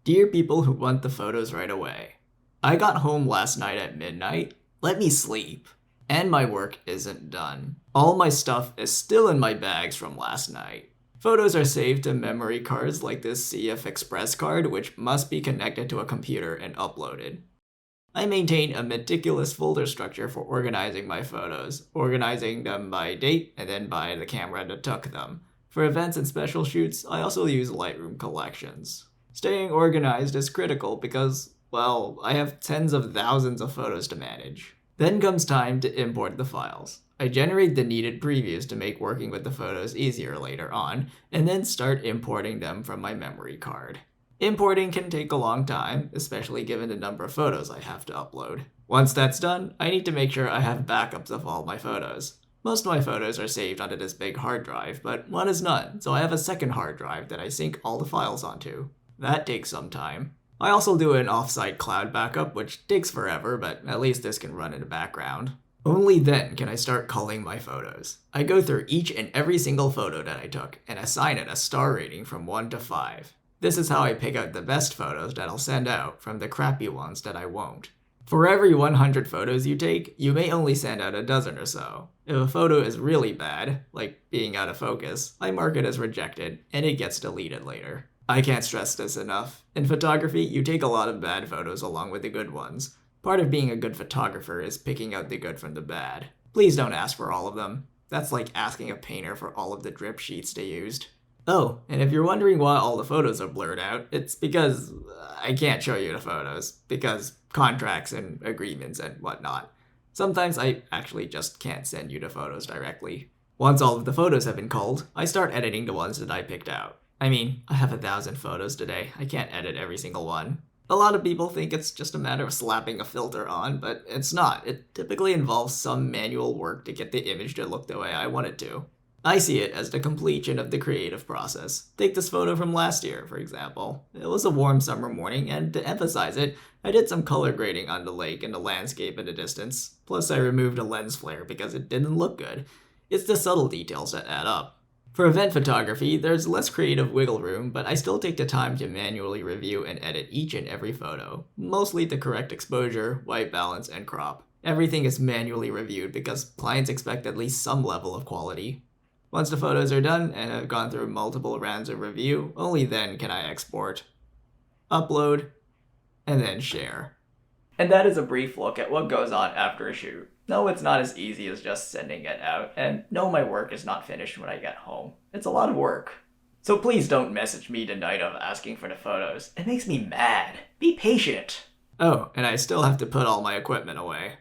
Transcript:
Dear people who want the photos right away, I got home last night at midnight. Let me sleep. And my work isn't done. All my stuff is still in my bags from last night. Photos are saved to memory cards like this CF Express card, which must be connected to a computer and uploaded. I maintain a meticulous folder structure for organizing my photos, organizing them by date and then by the camera that took them. For events and special shoots, I also use Lightroom collections. Staying organized is critical because, well, I have tens of thousands of photos to manage. Then comes time to import the files. I generate the needed previews to make working with the photos easier later on, and then start importing them from my memory card. Importing can take a long time, especially given the number of photos I have to upload. Once that's done, I need to make sure I have backups of all my photos. Most of my photos are saved onto this big hard drive, but one is none, so I have a second hard drive that I sync all the files onto. That takes some time. I also do an offsite cloud backup, which takes forever, but at least this can run in the background. Only then can I start culling my photos. I go through each and every single photo that I took and assign it a star rating from 1 to 5. This is how I pick out the best photos that I'll send out from the crappy ones that I won't. For every 100 photos you take, you may only send out a dozen or so. If a photo is really bad, like being out of focus, I mark it as rejected and it gets deleted later. I can't stress this enough. In photography, you take a lot of bad photos along with the good ones. Part of being a good photographer is picking out the good from the bad. Please don't ask for all of them. That's like asking a painter for all of the drip sheets they used. Oh, and if you're wondering why all the photos are blurred out, it's because I can't show you the photos, because contracts and agreements and whatnot. Sometimes I actually just can't send you the photos directly. Once all of the photos have been culled, I start editing the ones that I picked out. I mean, I have 1,000 photos today. I can't edit every single one. A lot of people think it's just a matter of slapping a filter on, but it's not. It typically involves some manual work to get the image to look the way I want it to. I see it as the completion of the creative process. Take this photo from last year, for example. It was a warm summer morning, and to emphasize it, I did some color grading on the lake and the landscape in the distance. Plus, I removed a lens flare because it didn't look good. It's the subtle details that add up. For event photography, there's less creative wiggle room, but I still take the time to manually review and edit each and every photo. Mostly the correct exposure, white balance, and crop. Everything is manually reviewed because clients expect at least some level of quality. Once the photos are done and have gone through multiple rounds of review, only then can I export, upload, and then share. And that is a brief look at what goes on after a shoot. No, it's not as easy as just sending it out, and no, my work is not finished when I get home. It's a lot of work. So please don't message me the night of asking for the photos. It makes me mad. Be patient. Oh, and I still have to put all my equipment away.